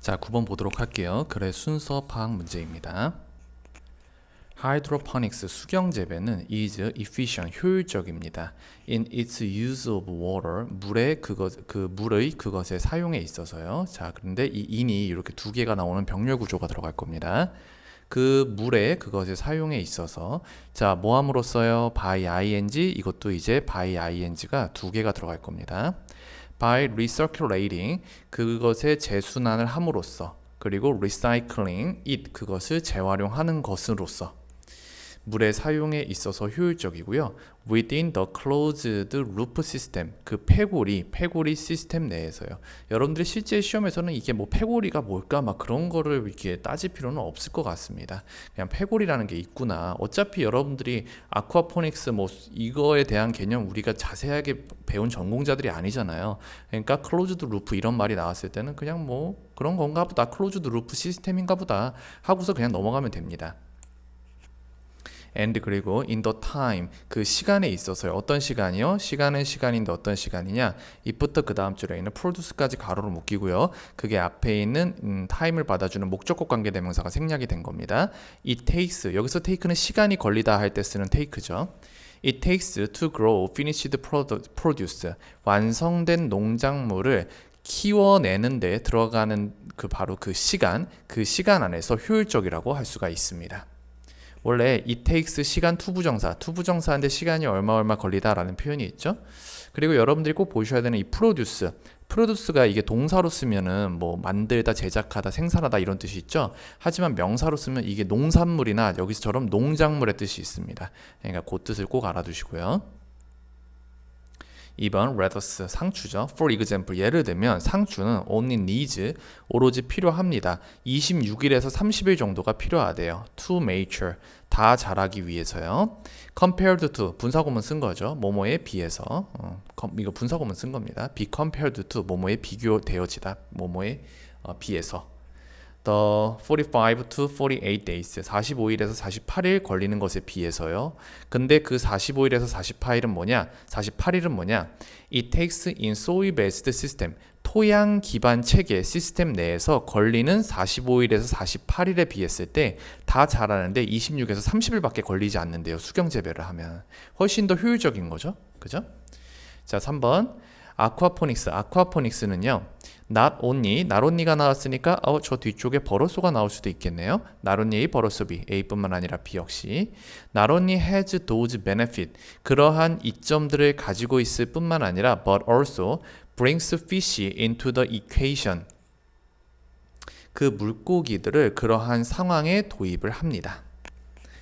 자, 9번 보도록 할게요. 글의 순서 파악 문제입니다. Hydroponics 수경 재배는 is efficient 효율적입니다. In its use of water 물의 그것의 사용에 있어서요. 자, 그런데 이 in이 이렇게 두 개가 나오는 병렬 구조가 들어갈 겁니다. 그 물의 그것의 사용에 있어서 자, 뭐 함으로써요? by ing 이것도 이제 by ing가 두 개가 들어갈 겁니다. by recirculating 그것의 재순환을 함으로써 그리고 recycling it 그것을 재활용하는 것으로써 물의 사용에 있어서 효율적이고요. within the closed loop system 그 패고리 시스템 내에서요. 여러분들이 실제 시험에서는 이게 뭐 패고리가 뭘까 막 그런 거를 이렇게 따질 필요는 없을 것 같습니다. 그냥 패고리라는 게 있구나. 어차피 여러분들이 아쿠아포닉스 뭐 이거에 대한 개념 우리가 자세하게 배운 전공자들이 아니잖아요. 그러니까 클로즈드 루프 이런 말이 나왔을 때는 그냥 뭐 그런 건가 보다. 클로즈드 루프 시스템인가 보다 하고서 그냥 넘어가면 됩니다. and 그리고 in the time 그 시간에 있어서요. 어떤 시간이요? 시간은 시간인데 어떤 시간이냐? it부터 그 다음 줄에 있는 produce까지 가로로 묶이고요. 그게 앞에 있는 time을 받아주는 목적격 관계대명사가 생략이 된 겁니다. it takes 여기서 take는 시간이 걸리다 할 때 쓰는 take죠. It takes to grow finished produce 완성된 농작물을 키워내는 데 들어가는 바로 그 시간 안에서 효율적이라고 할 수가 있습니다. 원래 it takes 시간 투부정사인데 시간이 얼마 걸리다라는 표현이 있죠. 그리고 여러분들이 꼭 보셔야 되는 이 프로듀스가 이게 동사로 쓰면은 뭐 만들다, 제작하다, 생산하다 이런 뜻이 있죠. 하지만 명사로 쓰면 이게 농산물이나 여기서처럼 농작물의 뜻이 있습니다. 그러니까 그 뜻을 꼭 알아두시고요. 2번 reduce 상추죠. For example 예를 들면 상추는 only needs 오로지 필요합니다. 26일에서 30일 정도가 필요하대요. To mature 다 자라기 위해서요. Compared to 분사구문 쓴 거죠. 뭐뭐에 비해서 이거 분사구문 쓴 겁니다. Be compared to 뭐뭐에 비교되어지다. 뭐뭐에 비해서 The 45 to 48 days 45일에서 48일 걸리는 것에 비해서요. 근데 그 45일에서 48일은 뭐냐? 48일은 뭐냐? It takes in soil-based system 토양 기반 체계 시스템 내에서 걸리는 45일에서 48일에 비했을 때 다 자라는데 26에서 30일밖에 걸리지 않는데요. 수경 재배를 하면 훨씬 더 효율적인 거죠. 그죠? 자, 3번 아쿠아포닉스는요. not only가 나왔으니까 저 뒤쪽에 버러소가 나올 수도 있겠네요. not only 버러소 B A뿐만 아니라 B 역시 not only has those benefit 그러한 이점들을 가지고 있을 뿐만 아니라 but also brings fish into the equation 그 물고기들을 그러한 상황에 도입을 합니다.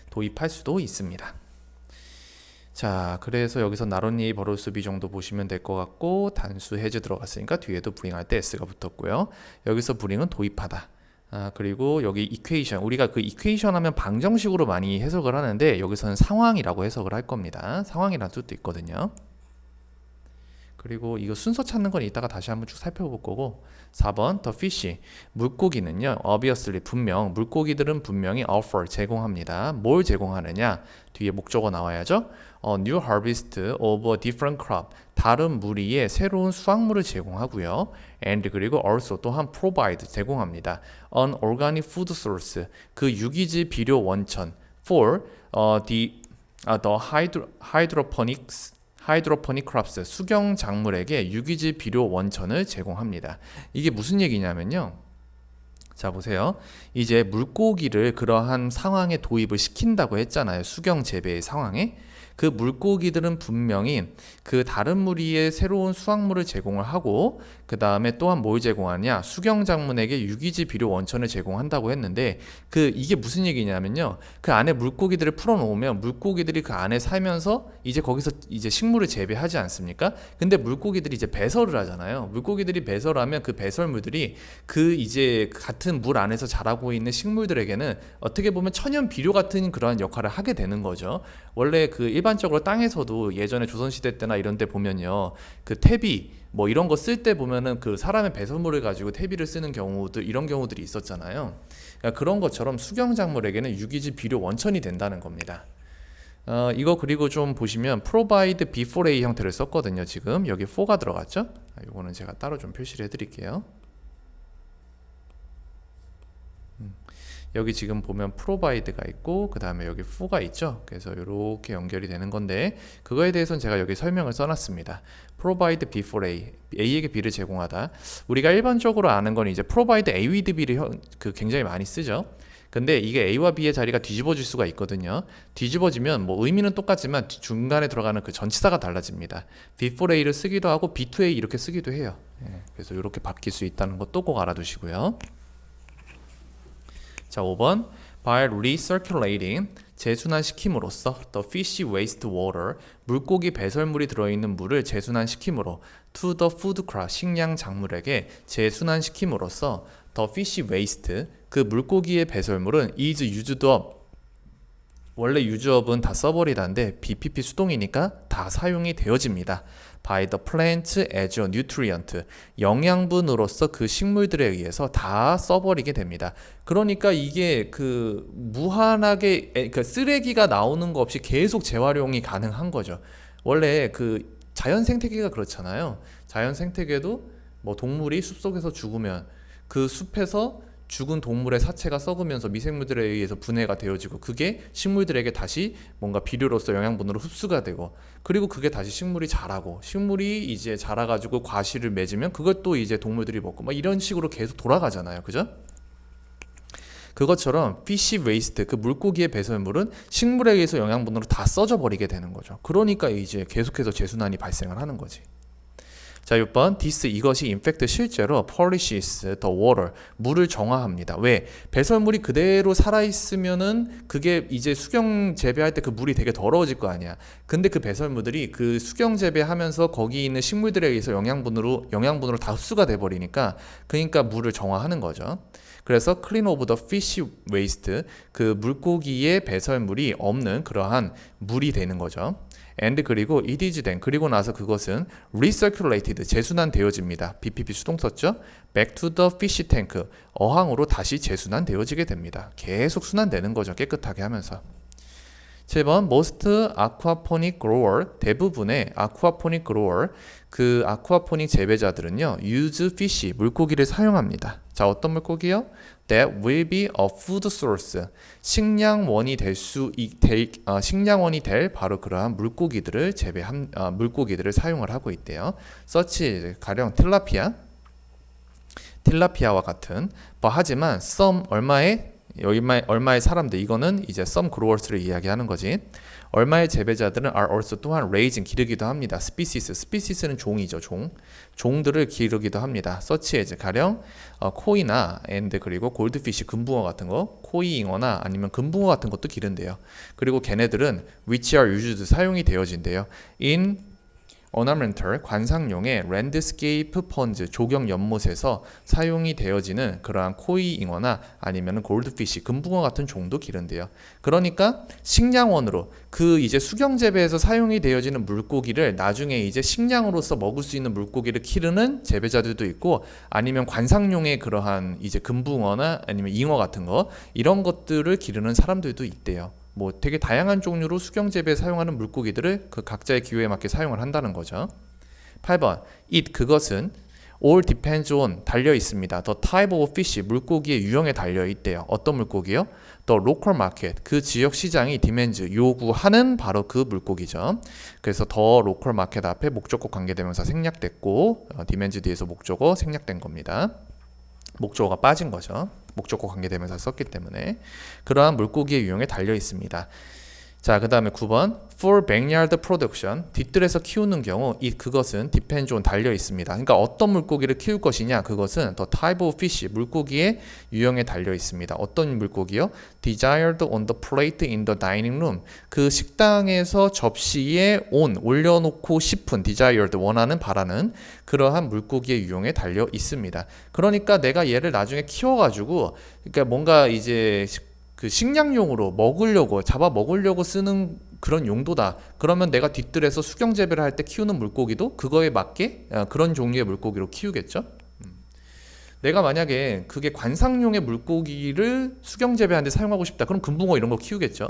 도입할 수도 있습니다. 자, 그래서 여기서 나론니 버로스비 정도 보시면 될 것 같고 단수 해즈 들어갔으니까 뒤에도 브링할 때 s가 붙었고요. 여기서 브링은 도입하다. 그리고 여기 이퀘이션 우리가 그 이퀘이션 하면 방정식으로 많이 해석을 하는데 여기서는 상황이라고 해석을 할 겁니다. 상황이라는 뜻도 있거든요. 그리고 이거 순서 찾는 건 이따가 다시 한번 쭉 살펴볼 거고 4번 the fish 물고기는요 obviously 물고기들은 분명히 offer 제공합니다. 뭘 제공하느냐 뒤에 목적어 나와야죠. new harvest of a different crop 다른 무리의 새로운 수확물을 제공하고요. and 그리고 also 또한 provide 제공합니다. an organic food source 그 유기질 비료 원천 for the hydroponic crops 수경 작물에게 유기질 비료 원천을 제공합니다. 이게 무슨 얘기냐면요. 자 보세요. 이제 물고기를 그러한 상황에 도입을 시킨다고 했잖아요. 수경 재배의 상황에. 그 물고기들은 분명히 그 다른 무리의 새로운 수확물을 제공을 하고 그 다음에 또한 뭘 제공하냐 수경 작물에게 유기질 비료 원천을 제공한다고 했는데 이게 무슨 얘기냐면요 그 안에 물고기들을 풀어놓으면 물고기들이 그 안에 살면서 이제 거기서 이제 식물을 재배하지 않습니까? 근데 물고기들이 이제 배설을 하잖아요. 물고기들이 배설을 하면 그 배설물들이 그 이제 같은 물 안에서 자라고 있는 식물들에게는 어떻게 보면 천연 비료 같은 그러한 역할을 하게 되는 거죠. 원래 그 일반적으로 땅에서도 예전에 조선시대 때나 이런 데 보면요 그 퇴비 뭐 이런 거 쓸 때 보면은 그 사람의 배설물을 가지고 퇴비를 쓰는 경우들 이런 경우들이 있었잖아요. 그러니까 그런 것처럼 수경작물에게는 유기질 비료 원천이 된다는 겁니다. 이거 그리고 좀 보시면 provide before A 형태를 썼거든요. 지금 여기 for가 들어갔죠. 이거는 제가 따로 좀 표시를 해드릴게요. 여기 지금 보면 provide가 있고 그 다음에 여기 for가 있죠. 그래서 이렇게 연결이 되는 건데 그거에 대해서는 제가 여기 설명을 써놨습니다. provide B for A, A에게 B를 제공하다. 우리가 일반적으로 아는 건 이제 provide A with B를 굉장히 많이 쓰죠. 근데 이게 A와 B의 자리가 뒤집어질 수가 있거든요. 뒤집어지면 뭐 의미는 똑같지만 중간에 들어가는 그 전치사가 달라집니다. B for A를 쓰기도 하고 B to A 이렇게 쓰기도 해요. 그래서 이렇게 바뀔 수 있다는 것도 꼭 알아두시고요. 자, 5번 by recirculating 재순환시킴으로써 the fish waste water 물고기 배설물이 들어있는 물을 재순환시킴으로 to the food crop 식량 작물에게 재순환시킴으로써 the fish waste 그 물고기의 배설물은 is used up 원래 유즈업은 다 써버리다인데 BPP 수동이니까 다 사용이 되어집니다. by the plant as a nutrient 영양분으로서 그 식물들에 의해서 다 써버리게 됩니다. 그러니까 이게 그 무한하게 그 쓰레기가 나오는 거 없이 계속 재활용이 가능한 거죠. 원래 그 자연 생태계가 그렇잖아요. 자연 생태계도 뭐 동물이 숲속에서 죽으면 그 숲에서 죽은 동물의 사체가 썩으면서 미생물들에 의해서 분해가 되어지고 그게 식물들에게 다시 뭔가 비료로서 영양분으로 흡수가 되고 그리고 그게 다시 식물이 자라고 식물이 이제 자라가지고 과실을 맺으면 그것도 이제 동물들이 먹고 막 이런 식으로 계속 돌아가잖아요. 그죠? 그것처럼 fish waste 그 물고기의 배설물은 식물에 의해서 영양분으로 다 써져 버리게 되는 거죠. 그러니까 이제 계속해서 재순환이 발생을 하는 거지. 자, 6번 this 이것이 in fact 실제로 polishes the water 물을 정화합니다. 왜? 배설물이 그대로 살아있으면은 그게 이제 수경 재배할 때 그 물이 되게 더러워질 거 아니야. 근데 그 배설물들이 그 수경 재배하면서 거기 있는 식물들에 의해서 영양분으로 다 흡수가 돼 버리니까 그러니까 물을 정화하는 거죠. 그래서 clean of the fish waste 그 물고기의 배설물이 없는 그러한 물이 되는 거죠. and 그리고 it is then 그리고 나서 그것은 recirculated 재순환되어집니다. BPP 수동 썼죠? back to the fish tank 어항으로 다시 재순환되어지게 됩니다. 계속 순환되는 거죠. 깨끗하게 하면서. 7번 most aquaponic grower 대부분의 aquaponic grower 그 aquaponic 재배자들은요 use fish 물고기를 사용합니다. 자, 어떤 물고기요? that will be a food source 식량원이 될 바로 그러한 물고기들을 물고기들을 사용을 하고 있대요. such 가령 틸라피아와 같은 하지만 some 얼마의 사람들 이거는 이제 some growers를 이야기하는 거지. 얼마의 재배자들은 are also 또한 raising 기르기도 합니다. species는 종이죠. 종들을 기르기도 합니다. such as 가령 코이나 and 그리고 골드피쉬 금붕어 같은 거 코이 잉어나 아니면 금붕어 같은 것도 기른대요. 그리고 걔네들은 which are used 사용이 되어진대요. in ornamental 관상용의 랜드스케이프 펀즈 조경 연못에서 사용이 되어지는 그러한 코이 잉어나 아니면 골드피쉬 금붕어 같은 종도 기른대요. 그러니까 식량원으로 그 이제 수경 재배에서 사용이 되어지는 물고기를 나중에 이제 식량으로서 먹을 수 있는 물고기를 기르는 재배자들도 있고 아니면 관상용의 그러한 이제 금붕어나 아니면 잉어 같은 거 이런 것들을 기르는 사람들도 있대요. 뭐 되게 다양한 종류로 수경 재배에 사용하는 물고기들을 그 각자의 기호에 맞게 사용을 한다는 거죠. 8번 그것은 all depends on 달려 있습니다. The type of fish 물고기의 유형에 달려 있대요. 어떤 물고기요? The local market 그 지역 시장이 demands 요구하는 바로 그 물고기죠. 그래서 the local market 앞에 목적어 관계대명사 생략됐고 demands 뒤에서 목적어 생략된 겁니다. 목적어가 빠진 거죠. 목적어 관계대명사 썼기 때문에 그러한 물고기의 유형에 달려 있습니다. 자, 그 다음에 9번 for backyard production 뒷뜰에서 키우는 경우 그것은 depends on 달려 있습니다. 그러니까 어떤 물고기를 키울 것이냐 그것은 the type of fish 물고기의 유형에 달려 있습니다. 어떤 물고기요? desired on the plate in the dining room 그 식당에서 접시에 올려놓고 싶은 desired 원하는 바라는 그러한 물고기의 유형에 달려 있습니다. 그러니까 내가 얘를 나중에 키워가지고 그러니까 뭔가 이제 그 식량용으로 잡아 먹으려고 쓰는 그런 용도다. 그러면 내가 뒷뜰에서 수경 재배를 할 때 키우는 물고기도 그거에 맞게 그런 종류의 물고기로 키우겠죠. 내가 만약에 그게 관상용의 물고기를 수경 재배하는데 사용하고 싶다. 그럼 금붕어 이런 거 키우겠죠.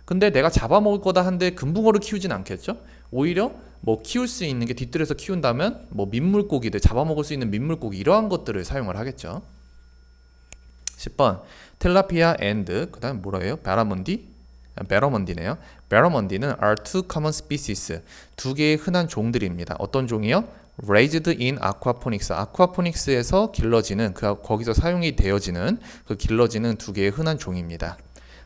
근데 내가 잡아먹을 거다 한데 금붕어를 키우진 않겠죠. 오히려 뭐 키울 수 있는 게 뒷뜰에서 키운다면 뭐 민물고기들 잡아먹을 수 있는 민물고기 이러한 것들을 사용을 하겠죠. 10번 틸라피아 and 그 다음 뭐라예요? 베러먼디네요. 베러먼디는 are two common species. 두 개의 흔한 종들입니다. 어떤 종이요? Raised in aquaponics. 아쿠아포닉스에서 길러지는 거기서 사용이 되어지는 그 길러지는 두 개의 흔한 종입니다.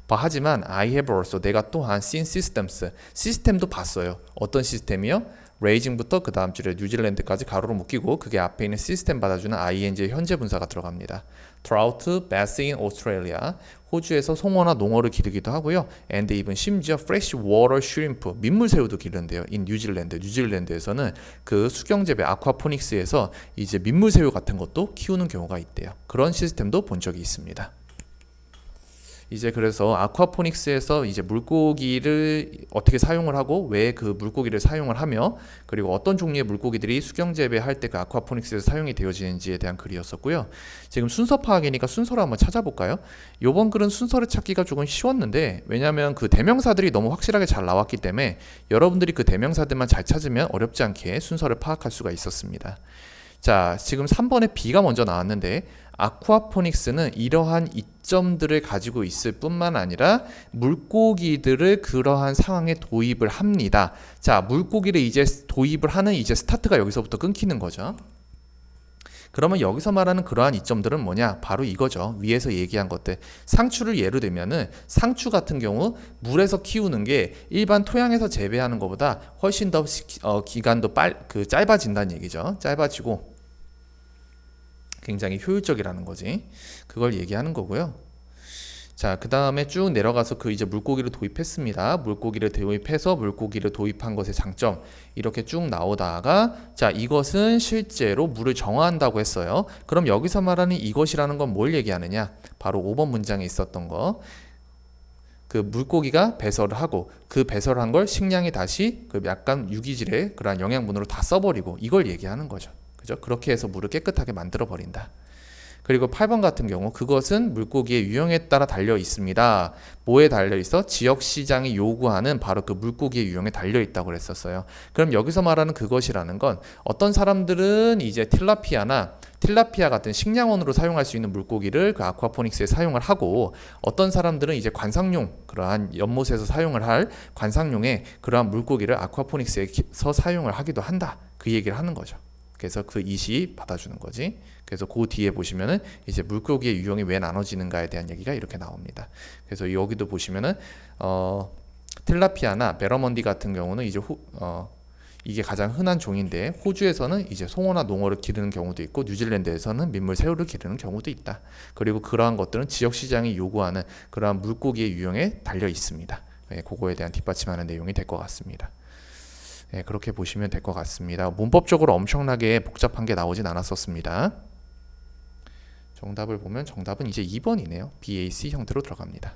하지만 I have also 내가 또한 seen systems. 시스템도 봤어요. 어떤 시스템이요? 레이징부터 그 다음 줄에 뉴질랜드까지 가로로 묶이고 그게 앞에 있는 시스템 받아주는 ing의 현재 분사가 들어갑니다. Trout, bass in Australia. 호주에서 송어나 농어를 기르기도 하고요. And even 심지어 fresh water shrimp, 민물새우도 기른대요. in 뉴질랜드에서는 그 수경재배 아쿠아포닉스에서 이제 민물새우 같은 것도 키우는 경우가 있대요. 그런 시스템도 본 적이 있습니다. 이제 그래서 아쿠아포닉스에서 이제 물고기를 어떻게 사용을 하고 왜 그 물고기를 사용을 하며 그리고 어떤 종류의 물고기들이 수경 재배할 때 그 아쿠아포닉스에서 사용이 되어지는지에 대한 글이었었고요. 지금 순서 파악이니까 순서를 한번 찾아볼까요? 이번 글은 순서를 찾기가 조금 쉬웠는데 왜냐하면 그 대명사들이 너무 확실하게 잘 나왔기 때문에 여러분들이 그 대명사들만 잘 찾으면 어렵지 않게 순서를 파악할 수가 있었습니다. 자, 지금 3번에 B가 먼저 나왔는데 아쿠아포닉스는 이러한 이점들을 가지고 있을 뿐만 아니라 물고기들을 그러한 상황에 도입을 합니다. 자, 물고기를 이제 도입을 하는 이제 스타트가 여기서부터 끊기는 거죠. 그러면 여기서 말하는 그러한 이점들은 뭐냐? 바로 이거죠. 위에서 얘기한 것들. 상추를 예로 들면은 상추 같은 경우 물에서 키우는 게 일반 토양에서 재배하는 것보다 훨씬 더 기간도 짧아진다는 얘기죠. 짧아지고 굉장히 효율적이라는 거지. 그걸 얘기하는 거고요. 자, 그 다음에 쭉 내려가서 그 이제 물고기를 도입했습니다. 물고기를 도입해서 물고기를 도입한 것의 장점 이렇게 쭉 나오다가 자, 이것은 실제로 물을 정화한다고 했어요. 그럼 여기서 말하는 이것이라는 건 뭘 얘기하느냐? 바로 5번 문장에 있었던 거. 그 물고기가 배설을 하고 그 배설한 걸 식량이 다시 그 약간 유기질의 그런 영양분으로 다 써버리고 이걸 얘기하는 거죠. 그죠? 그렇게 해서 물을 깨끗하게 만들어 버린다. 그리고 8번 같은 경우 그것은 물고기의 유형에 따라 달려 있습니다. 뭐에 달려 있어? 지역 시장이 요구하는 바로 그 물고기의 유형에 달려 있다고 그랬었어요. 그럼 여기서 말하는 그것이라는 건 어떤 사람들은 이제 틸라피아 같은 식량원으로 사용할 수 있는 물고기를 그 아쿠아포닉스에 사용을 하고 어떤 사람들은 이제 관상용 그러한 연못에서 사용을 할 관상용의 그러한 물고기를 아쿠아포닉스에서 사용을 하기도 한다. 그 얘기를 하는 거죠. 그래서 그 이시 받아주는 거지. 그래서 그 뒤에 보시면은 이제 물고기의 유형이 왜 나눠지는가에 대한 얘기가 이렇게 나옵니다. 그래서 여기도 보시면은 틸라피아나 베러먼디 같은 경우는 이제 이게 가장 흔한 종인데 호주에서는 이제 송어나 농어를 기르는 경우도 있고 뉴질랜드에서는 민물새우를 기르는 경우도 있다. 그리고 그러한 것들은 지역 시장이 요구하는 그러한 물고기의 유형에 달려 있습니다. 네, 그거에 대한 뒷받침하는 내용이 될 것 같습니다. 네, 그렇게 보시면 될 것 같습니다. 문법적으로 엄청나게 복잡한 게 나오진 않았었습니다. 정답을 보면 정답은 이제 2번이네요. BAC 형태로 들어갑니다.